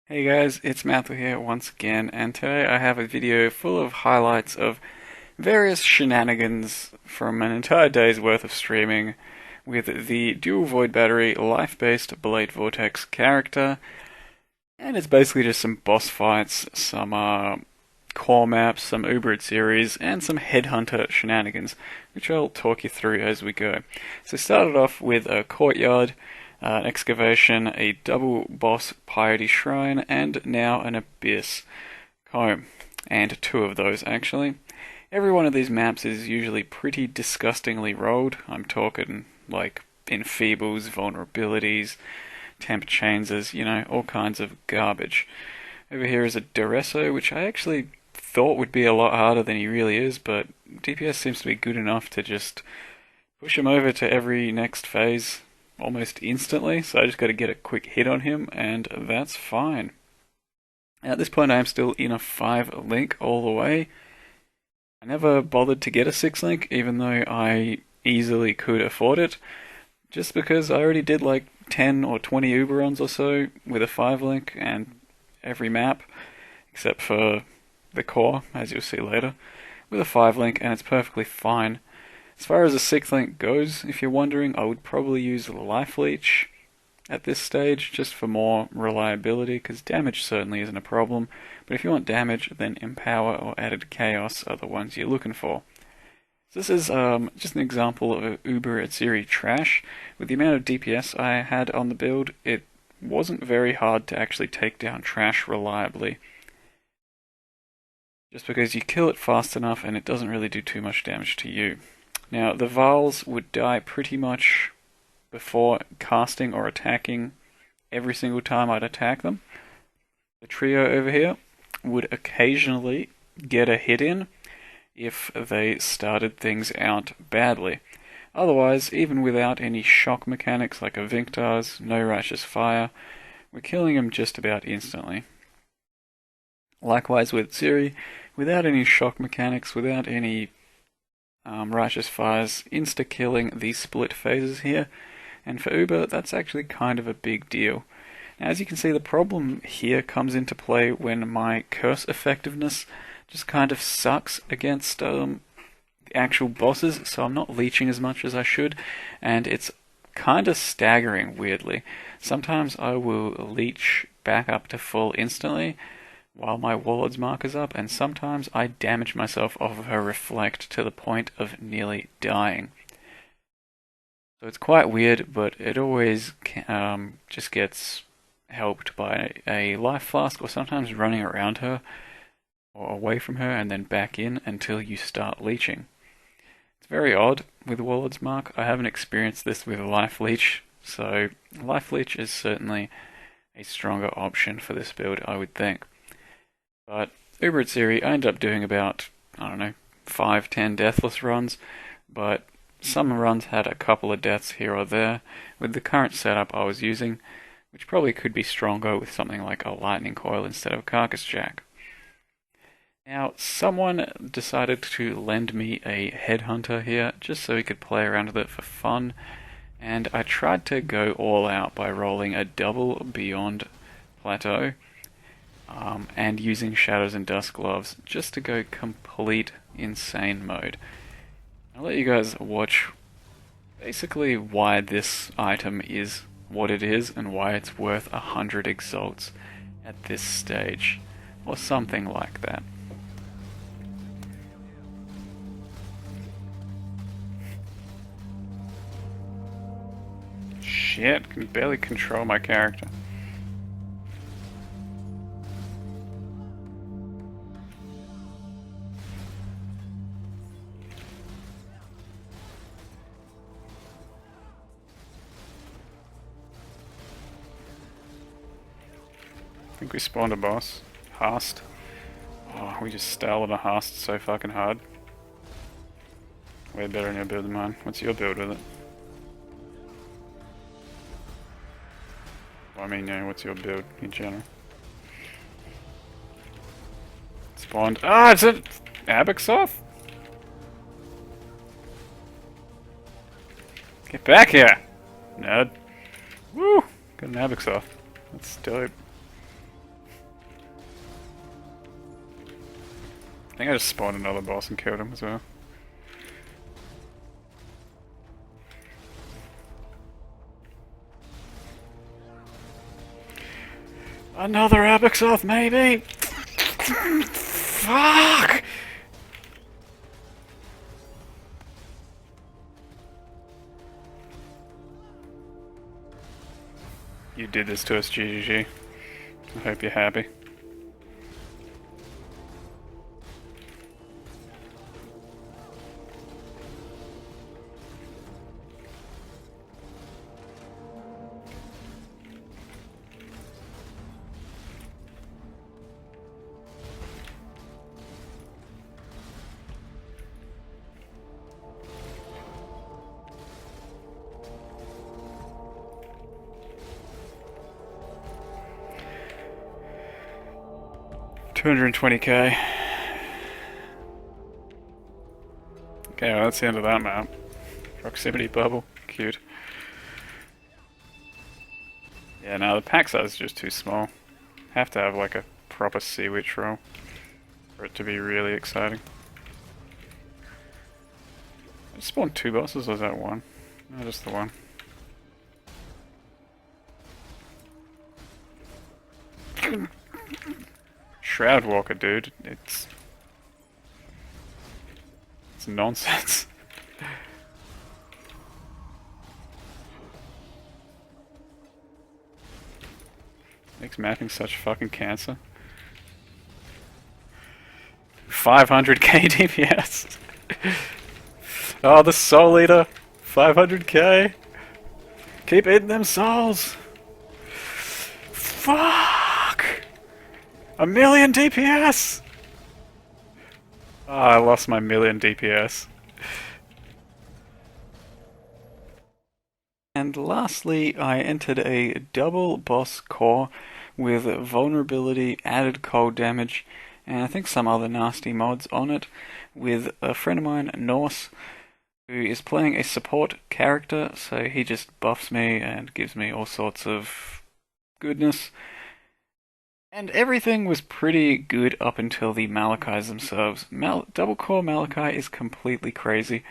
Hey guys, it's Matthew here once again, and today I have a video full of highlights of various shenanigans from an entire day's worth of streaming with the dual void battery life-based Blade Vortex character, and it's basically just some boss fights, some core maps, some Atziri, and some Headhunter shenanigans, which I'll talk you through as we go. So started off with a courtyard, an excavation, a double boss piety shrine, and now an abyss comb, and two of those actually. Every one of these maps is usually pretty disgustingly rolled. I'm talking like enfeebles, vulnerabilities, temp changes, all kinds of garbage. Over here is a Duresso, which I actually thought would be a lot harder than he really is, but DPS seems to be good enough to just push him over to every next phase almost instantly, so I just got to get a quick hit on him, and that's fine. At this point, I am still in a 5 link all the way. I never bothered to get a 6 link, even though I easily could afford it, just because I already did like 10 or 20 Uberons or so with a 5 link, and every map, except for the core, as you'll see later, with a 5 link, and it's perfectly fine. As far as a 6 link goes, if you're wondering, I would probably use life leech at this stage just for more reliability, because damage certainly isn't a problem, but if you want damage, then empower or added chaos are the ones you're looking for. So this is just an example of Uber Atziri trash. With the amount of DPS I had on the build, it wasn't very hard to actually take down trash reliably. Just because you kill it fast enough and it doesn't really do too much damage to you. Now, the Vulns would die pretty much before casting or attacking every single time I'd attack them. The trio over here would occasionally get a hit in if they started things out badly. Otherwise, even without any shock mechanics like a Vinctar's, no righteous fire, we're killing them just about instantly. Likewise with Atziri, without any shock mechanics, without any righteous fires, insta-killing these split phases here, and for Uber, that's actually kind of a big deal. Now, as you can see, the problem here comes into play when my curse effectiveness just kind of sucks against the actual bosses, so I'm not leeching as much as I should, and it's kind of staggering, weirdly. Sometimes I will leech back up to full instantly, while my Warlord's mark is up, and sometimes I damage myself off of her reflect to the point of nearly dying. So it's quite weird, but it always just gets helped by a life flask, or sometimes running around her, or away from her, and then back in until you start leeching. It's very odd with Warlord's mark. I haven't experienced this with life leech, so life leech is certainly a stronger option for this build, I would think. But Uber Atziri, I ended up doing about, 5, 10 deathless runs, but some runs had a couple of deaths here or there with the current setup I was using, which probably could be stronger with something like a lightning coil instead of a carcass jack. Now, someone decided to lend me a Headhunter here, just so we could play around with it for fun, and I tried to go all out by rolling a double Beyond Plateau, and using Shadows and Dust Gloves just to go complete insane mode. I'll let you guys watch basically why this item is what it is and why it's worth 100 exalts at this stage, or something like that. Shit, can barely control my character. I think we spawned a boss. Hast. Oh, we just stalled a Hast so fucking hard. Way better in your build than mine. What's your build with it? Well, I mean, what's your build in general? Spawned. Ah, it's a Abaxoth? Get back here! Nerd. Woo! Got an Abaxoth. That's dope. think I just spawned another boss and killed him as well. Another Abaxoth, maybe? Fuck! You did this to us, GGG. I hope you're happy. $220k. Okay, well that's the end of that map. Proximity bubble, cute. Yeah, no, the pack size is just too small. Have to have like a proper sea witch roll for it to be really exciting. I spawned 2 bosses, or was that 1? No, just the 1. Shroud Walker, dude. It's nonsense. Makes mapping such fucking cancer. 500k DPS. Oh, the Soul Eater. 500k. Keep eating them souls. Fuck. 1,000,000 DPS. Oh, I lost my 1,000,000 DPS. And lastly, I entered a double boss core with vulnerability, added cold damage, and I think some other nasty mods on it, with a friend of mine, Norse, who is playing a support character, so he just buffs me and gives me all sorts of goodness. And everything was pretty good up until the Malachais themselves. Double Core Malachai is completely crazy,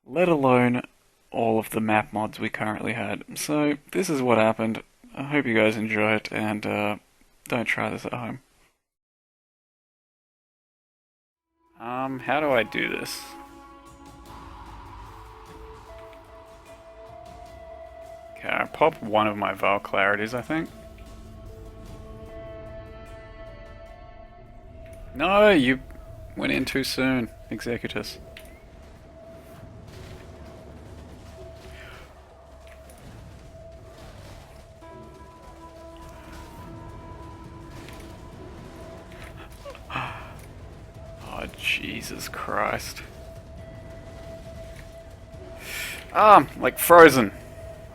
let alone all of the map mods we currently had. So this is what happened. I hope you guys enjoy it, and don't try this at home. How do I do this? Okay, I pop one of my Val Clarities, I think. No, you went in too soon, Executus. Oh, Jesus Christ. Like frozen.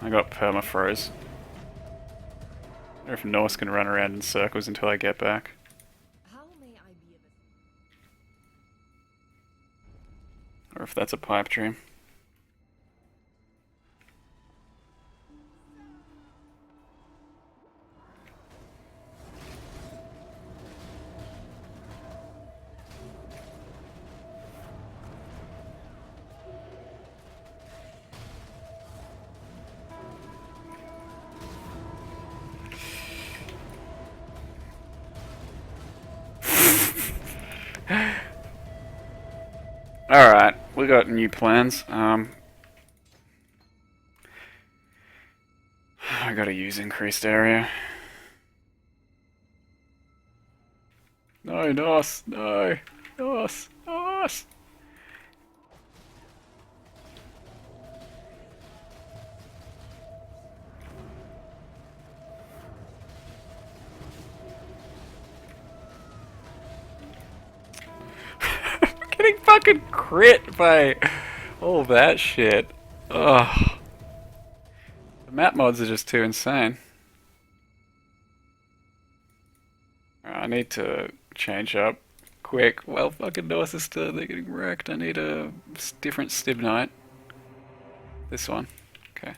I got perma-froze. I wonder if Norse can run around in circles until I get back. Or if that's a pipe dream. Alright, we got new plans. I gotta use increased area. No, Nos! No! Nos! Nos! Getting fucking crit by all that shit. Ugh. The map mods are just too insane. I need to change up quick. Well, fucking Norse is still, they're getting wrecked. I need a different Stibnite. This one. Okay.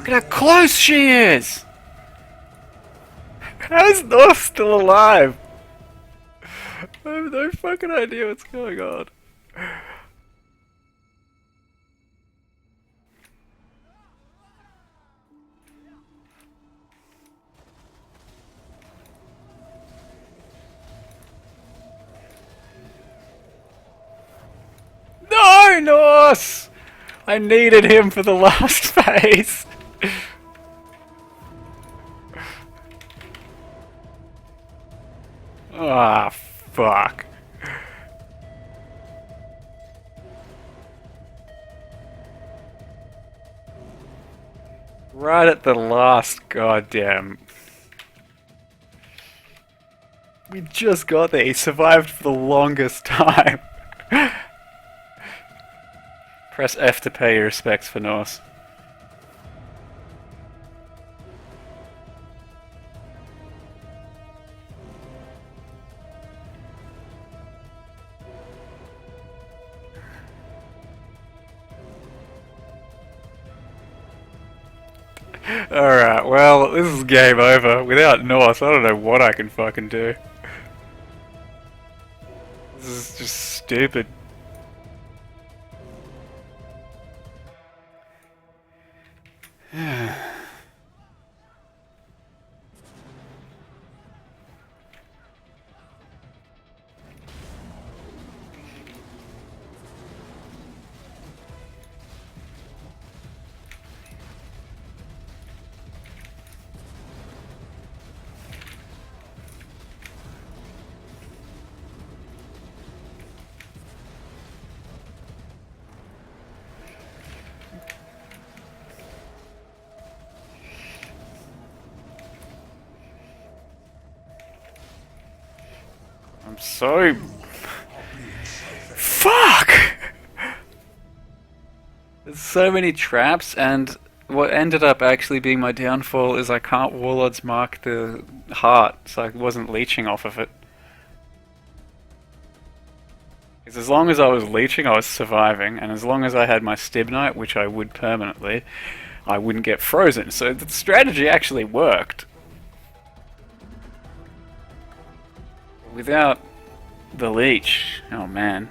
Look at how close she is! How's North still alive? I have no fucking idea what's going on. No, Norse! I needed him for the last phase. Ah, fuck. Right at the last goddamn... We just got there. He survived for the longest time. Press F to pay your respects for Norse. Alright, well, this is game over. Without Norse, I don't know what I can fucking do. This is just stupid. I'm so... Fuck! There's so many traps, and what ended up actually being my downfall is I can't Warlord's Mark the heart, so I wasn't leeching off of it. Because as long as I was leeching, I was surviving, and as long as I had my Stibnite, which I would permanently, I wouldn't get frozen. So the strategy actually worked. Without the leech, oh man.